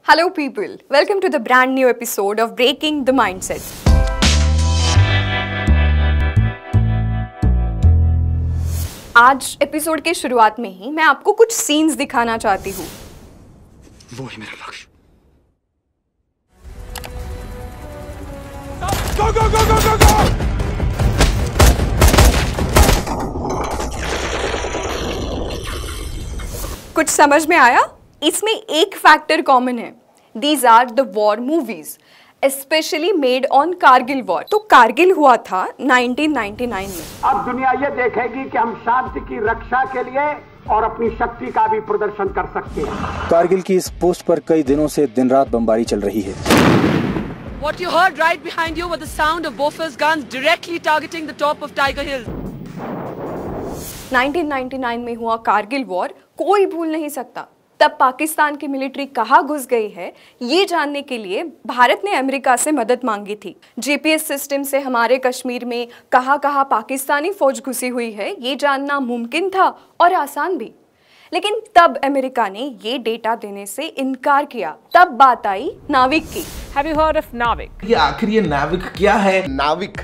Hello people, welcome to the brand new episode of Breaking the Mindset. आज episode के शुरुआत में ही मैं आपको कुछ सीन्स दिखाना चाहती हूँ। वो ही मेरा लक्ष्य। Go go go go go go! कुछ समझ में आया? इसमें एक फैक्टर कॉमन है। These are the war movies, especially made on Kargil war. तो कारगिल हुआ था 1999 में। अब दुनिया ये देखेगी कि हम शांति की रक्षा के लिए और अपनी शक्ति का भी प्रदर्शन कर सकते हैं। कारगिल की इस पोस्ट पर कई दिनों से दिन रात बमबारी चल रही है। What you heard right behind you were the sound of Bofors guns directly targeting the top of Tiger Hill. 1999 में हुआ कारगिल वॉर कोई भूल नहीं सकता। तब पाकिस्तान की मिलिट्री कहाँ घुस गई है, ये जानने के लिए भारत ने अमेरिका से मदद मांगी थी। जीपीएस सिस्टम से हमारे कश्मीर में कहाँ कहाँ पाकिस्तानी फौज घुसी हुई है, ये जानना मुमकिन था और आसान भी। लेकिन तब अमेरिका ने ये डेटा देने से इनकार किया। तब बात आई नाविक की। Have you heard of Navik? ये आखिर ये नाविक क्या है? नाविक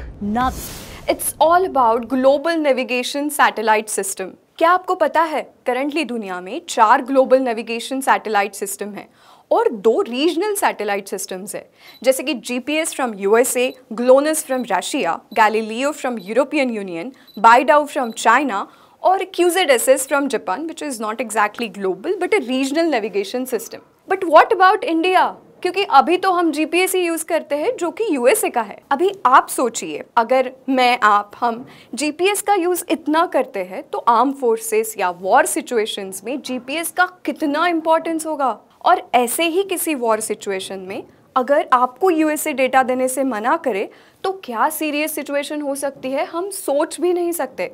It's all about global navigation satellite system. क्या आपको पता है करंटली दुनिया में 4 ग्लोबल नेविगेशन सैटेलाइट सिस्टम है और 2 रीजनल सैटेलाइट सिस्टम्स है, जैसे कि GPS from USA, GLONASS from Russia, Galileo from European Union, BeiDou from China और QZSS from Japan, which is not exactly global but a regional navigation system. But what about India? क्योंकि अभी तो हम GPS ही use करते हैं जो कि USA का है। अभी आप सोचिए, अगर मैं हम जीपीएस का यूज इतना करते हैं तो आर्म फोर्सेस या वॉर सिचुएशंस में जीपीएस का कितना इंपॉर्टेंस होगा। और ऐसे ही किसी वॉर सिचुएशन में अगर आपको यूएसए डेटा देने से मना करे तो क्या सीरियस सिचुएशन हो सकती है, हम सोच भी नहीं सकते।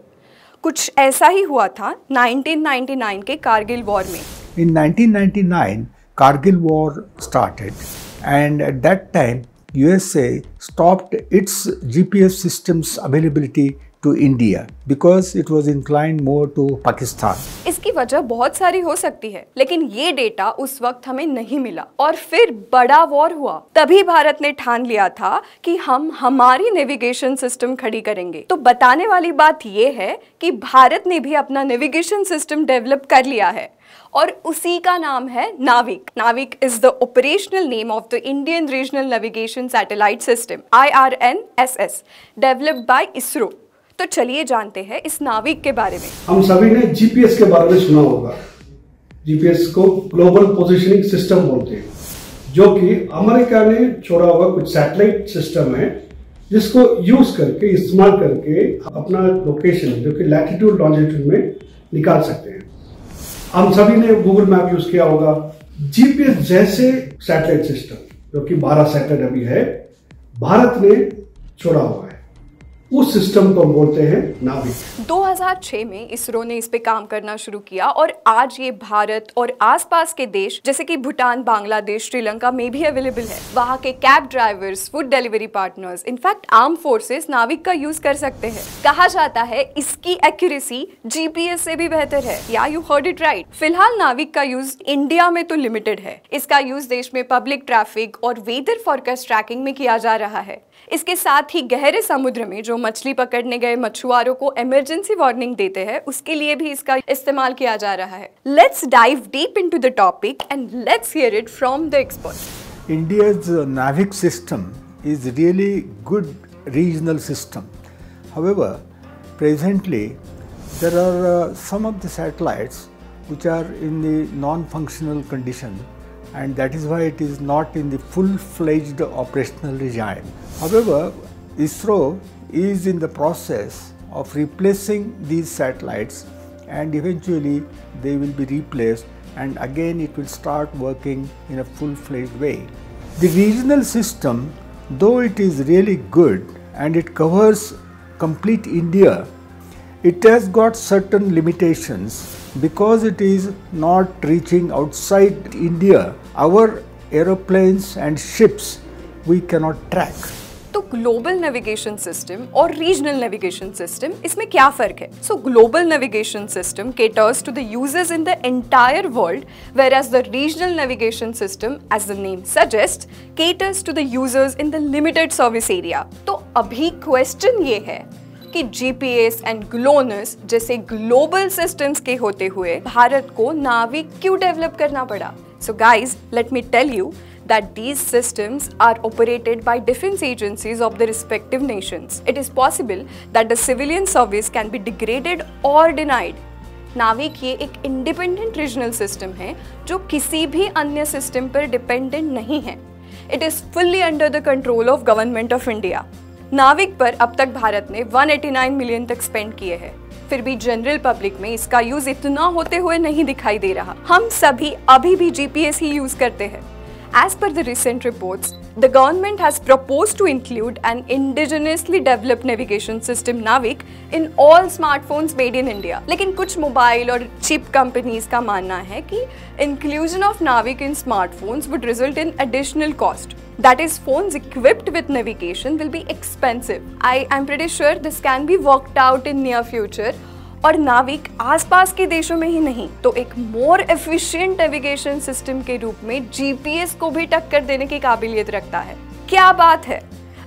कुछ ऐसा ही हुआ था 1999 के कारगिल वॉर में। In 1999, Kargil war started, and at that time, USA stopped its GPS systems availability to India because it was inclined more to Pakistan. इसकी वजह बहुत सारी हो सकती है, लेकिन ये डेटा उस वक्त हमें नहीं मिला और फिर बड़ा वॉर हुआ। तभी भारत ने ठान लिया था कि हम हमारी नेविगेशन सिस्टम खड़ी करेंगे। तो बताने वाली बात ये है कि भारत ने भी अपना नेविगेशन सिस्टम डेवलप कर लिया है और उसी का नाम है नाविक। नाविक is the operational name of the Indian regional navigation satellite system IRNSS, developed by ISRO. तो चलिए जानते हैं इस नाविक के बारे में। हम सभी ने जीपीएस के बारे में सुना होगा। जीपीएस को ग्लोबल पोजीशनिंग सिस्टम बोलते हैं, जो कि अमेरिका ने छोड़ा हुआ कुछ सैटेलाइट सिस्टम है, जिसको यूज करके इस्तेमाल करके अपना लोकेशन जो कि लैटिट्यूड लॉन्जिट्यूड में निकाल सकते हैं। हम सभी ने गूगल मैप यूज किया होगा। जीपीएस जैसे सैटेलाइट सिस्टम जो कि 12 सैटेलाइट अभी है, भारत ने छोड़ा हुआ है, उस सिस्टम को बोलते हैं नाविक। 2006 में इसरो ने इस पे काम करना शुरू किया और आज ये भारत और आसपास के देश जैसे कि भूटान, बांग्लादेश, श्रीलंका में भी अवेलेबल है। वहाँ के cab drivers, food delivery partners, in fact arm forces नाविक का यूज कर सकते हैं। कहा जाता है इसकी एक्यूरेसी जीपीएस से भी बेहतर है। या यू हर्ड इट राइट। फिलहाल नाविक का यूज इंडिया में तो लिमिटेड है। इसका यूज देश में पब्लिक ट्रैफिक और वेदर फॉरकास्ट ट्रैकिंग में किया जा रहा है। इसके साथ ही गहरे समुद्र में जो मछली पकड़ने गए मछुआरों को इमरजेंसी वार्निंग देते हैं, उसके लिए भी इसका इस्तेमाल किया जा रहा है। Let's dive deep into the topic and let's hear it from the expert. India's NAVIC system is really good regional system. However, presently there are some of the satellites which are in the non-functional condition, and that is why it is not in the full-fledged operational regime. However, ISRO is in the process of replacing these satellites, and eventually they will be replaced and again it will start working in a full-fledged way. The regional system, though it is really good and it covers complete India, it has got certain limitations because it is not reaching outside India. Our aeroplanes and ships we cannot track. तो global navigation system और regional navigation system, इसमें क्या फर्क है? सो global navigation system caters to the users in the entire world, whereas the regional navigation system, as the name suggests, caters to the users in the limited service area. तो अभी question ये है कि GPS and GLONASS जैसे global systems के होते हुए भारत को नाविक क्यों डेवलप करना पड़ा? So guys, let me tell you that these systems are operated by defense agencies of the respective nations. It is possible that the civilian service can be degraded or denied. नाविक ये एक independent regional system है जो किसी भी अन्य system पर dependent नहीं है. It is fully under the control of Government of India. नाविक पर अब तक भारत ने 189 मिलियन तक स्पेंड किए हैं. फिर भी जनरल पब्लिक में इसका यूज इतना होते हुए नहीं दिखाई दे रहा. हम सभी अभी भी जीपीएस ही यूज करते हैं. As per the recent reports, the government has proposed to include an indigenously developed navigation system Navik in all smartphones made in India. लेकिन कुछ मोबाइल और चिप कंपनीज का मानना है कि inclusion of Navik in smartphones would result in additional cost. That is, phones equipped with navigation will be expensive. I am pretty sure this can be worked out in near future. और नाविक आसपास के देशों में ही नहीं तो एक more efficient navigation system के रूप में जीपीएस को भी टक्कर देने की काबिलियत रखता है. क्या बात है!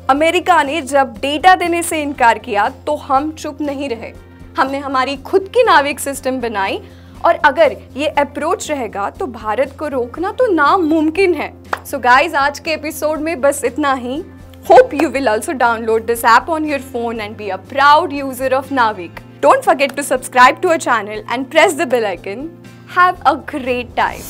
अमेरिका ने जब डेटा देने से इनकार किया तो हम चुप नहीं रहे. हमने हमारी खुद की नाविक सिस्टम बनाई और अगर ये अप्रोच रहेगा तो भारत को रोकना तो नामुमकिन है. सो गाइज, आज के एपिसोड में बस इतना ही. Hope you will also download this app on your phone and be a proud user of Navik. Don't forget to subscribe to our channel and press the bell icon. Have a great time.